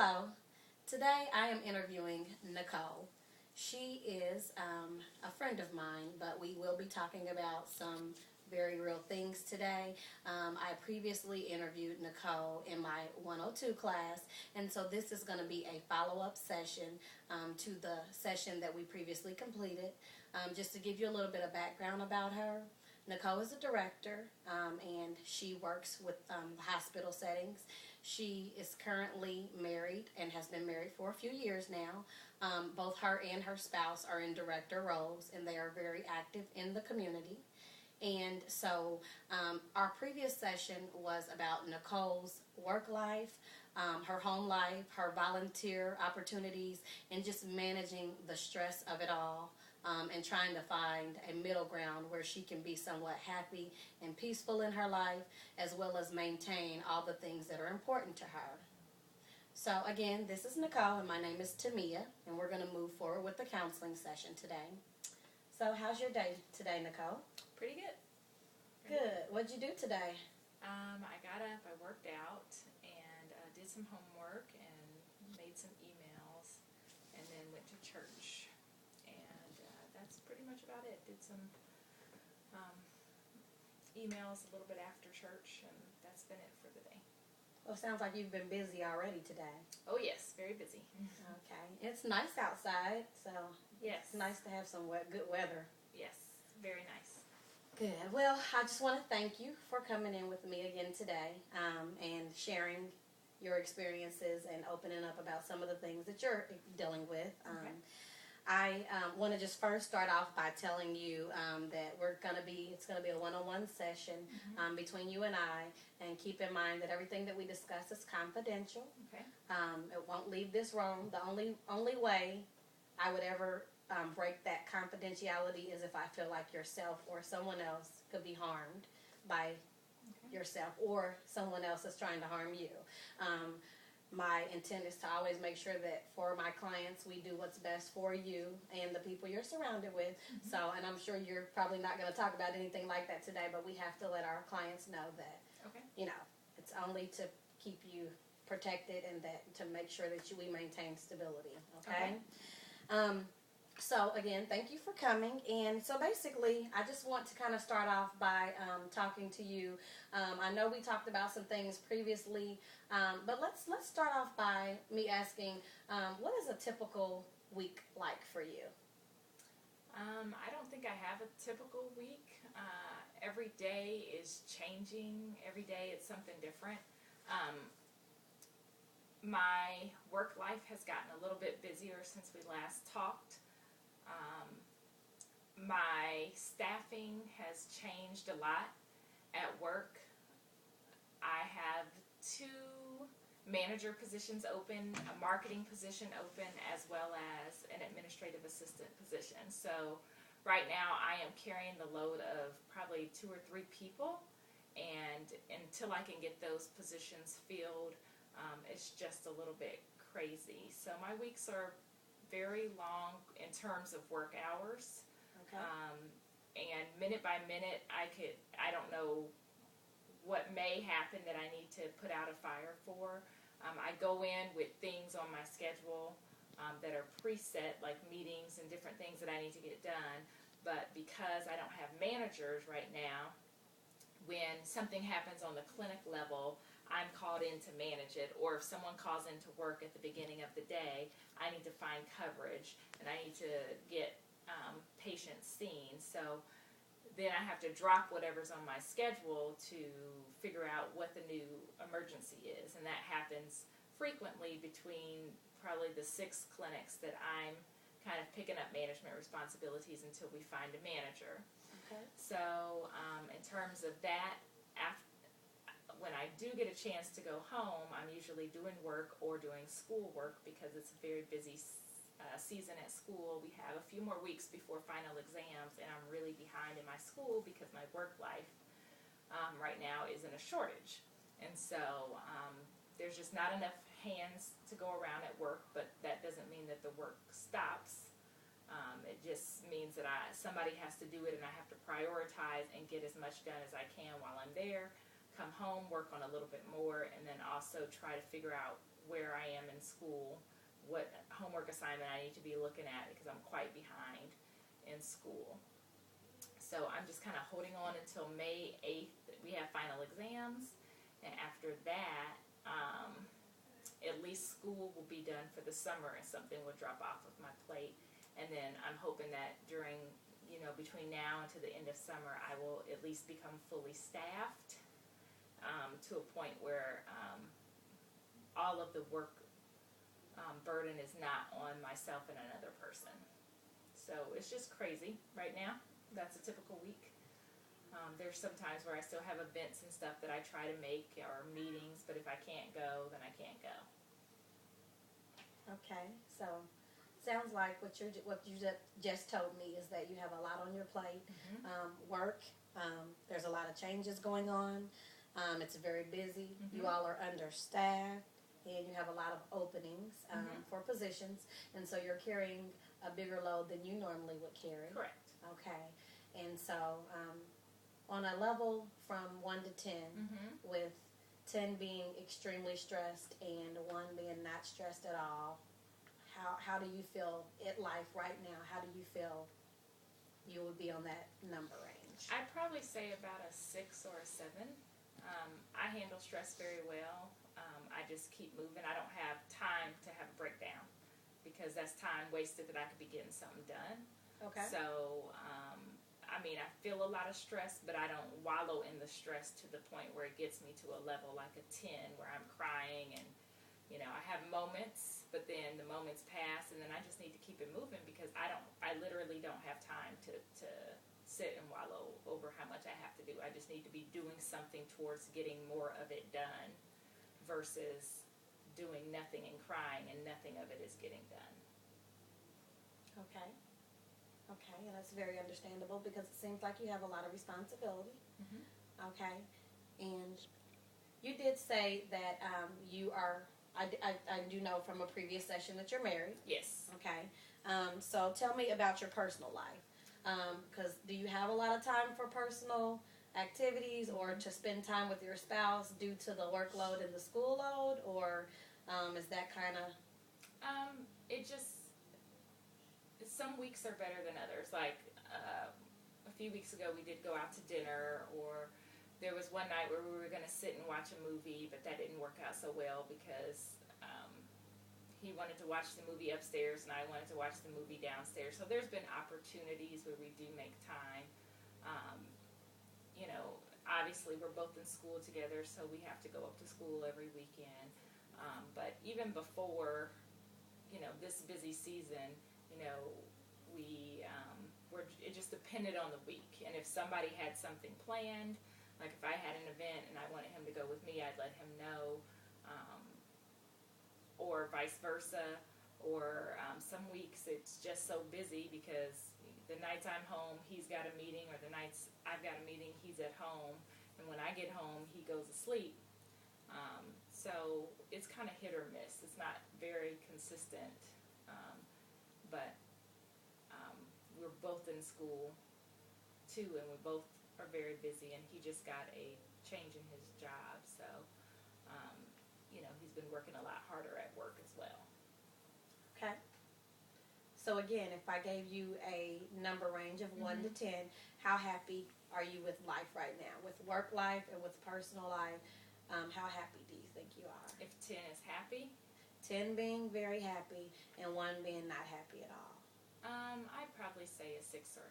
Hello. Today I am interviewing Nicole. She is a friend of mine, but we will be talking about some very real things today. I previously interviewed Nicole in my 102 class, and so this is going to be a follow up session to the session that we previously completed. Just to give you a little bit of background about her, Nicole is a director and she works with hospital settings. She is currently married and has been married for a few years now. Both her and her spouse are in director roles and they are very active in the community. And so our previous session was about Nicole's work life, her home life, her volunteer opportunities, and just managing the stress of it all. And trying to find a middle ground where she can be somewhat happy and peaceful in her life, as well as maintain all the things that are important to her. So again, this is Nicole, and my name is Tamia, and we're going to move forward with the counseling session today. So how's your day today, Nicole? Pretty good. Good. What'd you do today? I got up, I worked out, and did some homework, and made some emails, and then went to church. That's pretty much about it. Did some emails a little bit after church, and that's been it for the day. Well, it sounds like you've been busy already today. Oh yes, very busy. Okay. It's nice outside, so Yes. it's nice to have some good weather. Yes, very nice. Good. Well, I just want to thank you for coming in with me again today and sharing your experiences and opening up about some of the things that you're dealing with. Okay. I want to just first start off by telling you that it's going to be a one-on-one session between you and I, and keep in mind that everything that we discuss is confidential. Okay. It won't leave this room. The only way I would ever break that confidentiality is if I feel like yourself or someone else could be harmed by yourself, or someone else is trying to harm you. My intent is to always make sure that for my clients we do what's best for you and the people you're surrounded with. So, and I'm sure you're probably not going to talk about anything like that today, but we have to let our clients know that, it's only to keep you protected and that to make sure that we maintain stability. Okay. So again, thank you for coming. And so basically, I just want to kind of start off by talking to you. I know we talked about some things previously, but let's start off by me asking, what is a typical week like for you? I don't think I have a typical week. Every day is changing. Every day it's something different. My work life has gotten a little bit busier since we last talked. My staffing has changed a lot at work. I have 2 manager positions open, a marketing position open, as well as an administrative assistant position. So right now I am carrying the load of probably 2 or 3 people, and until I can get those positions filled, it's just a little bit crazy. So my weeks are very long in terms of work hours. Okay. And minute by minute, I don't know what may happen that I need to put out a fire for. I go in with things on my schedule that are preset, like meetings and different things that I need to get done. But because I don't have managers right now, when something happens on the clinic level, I'm called in to manage it. Or if someone calls into work at the beginning of the day, I need to find coverage and I need to get patients seen. So then I have to drop whatever's on my schedule to figure out what the new emergency is. And that happens frequently between probably the 6 clinics that I'm kind of picking up management responsibilities until we find a manager. Okay. So in terms of that, when I do get a chance to go home, I'm usually doing work or doing school work because it's a very busy season at school. We have a few more weeks before final exams, and I'm really behind in my school because my work life right now is in a shortage. And so there's just not enough hands to go around at work, but that doesn't mean that the work stops. It just means that somebody has to do it, and I have to prioritize and get as much done as I can while I'm there, come home, work on a little bit more, and then also try to figure out where I am in school, what homework assignment I need to be looking at, because I'm quite behind in school. So I'm just kind of holding on until May 8th. We have final exams, and after that, at least school will be done for the summer and something will drop off of my plate. And then I'm hoping that during, between now and to the end of summer, I will at least become fully staffed to a point where all of the work burden is not on myself and another person. So it's just crazy right now. That's a typical week. There's some times where I still have events and stuff that I try to make or meetings, but if I can't go, then I can't go. Okay, so sounds like what you just told me is that you have a lot on your plate. Work. There's a lot of changes going on. It's very busy. You all are understaffed, and you have a lot of openings for positions, and so you're carrying a bigger load than you normally would carry. Correct. Okay, and so on a level from 1 to 10, with 10 being extremely stressed and 1 being not stressed at all, how do you feel at life right now? How do you feel you would be on that number range? I'd probably say about a 6 or a 7. I handle stress very well. I just keep moving. I don't have time to have a breakdown because that's time wasted that I could be getting something done. Okay. So, I feel a lot of stress, but I don't wallow in the stress to the point where it gets me to a level like a 10 where I'm crying and, I have moments, but then the moments pass and then I just need to keep it moving because I literally don't have time to sit and wallow over how much I have to do. I just need to be doing something towards getting more of it done versus doing nothing and crying and nothing of it is getting done. Okay. Okay, and that's very understandable because it seems like you have a lot of responsibility. Okay, and you did say that you are, I do know from a previous session that you're married. Yes. Okay, so tell me about your personal life. Because do you have a lot of time for personal activities or to spend time with your spouse due to the workload and the school load, or is that kind of? Some weeks are better than others. Like a few weeks ago, we did go out to dinner, or there was one night where we were going to sit and watch a movie, but that didn't work out so well because he wanted to watch the movie upstairs and I wanted to watch the movie downstairs. So there's been opportunities where we do make time. Obviously we're both in school together, so we have to go up to school every weekend. But even before, this busy season, it just depended on the week. And if somebody had something planned, like if I had an event and I wanted him to go with me, I'd let him know, or vice versa. Or some weeks it's just so busy because the nights I'm home, he's got a meeting, or the nights I've got a meeting, he's at home. And when I get home, he goes to sleep. So it's kind of hit or miss. It's not very consistent. But we're both in school too, and we both are very busy, and he just got a change in his job, so he's been working a lot harder at work as well. Okay. So again, if I gave you a number range of 1 to 10, how happy are you with life right now? With work life and with personal life, how happy do you think you are? If 10 is happy? 10 being very happy and 1 being not happy at all. I'd probably say a 6 or a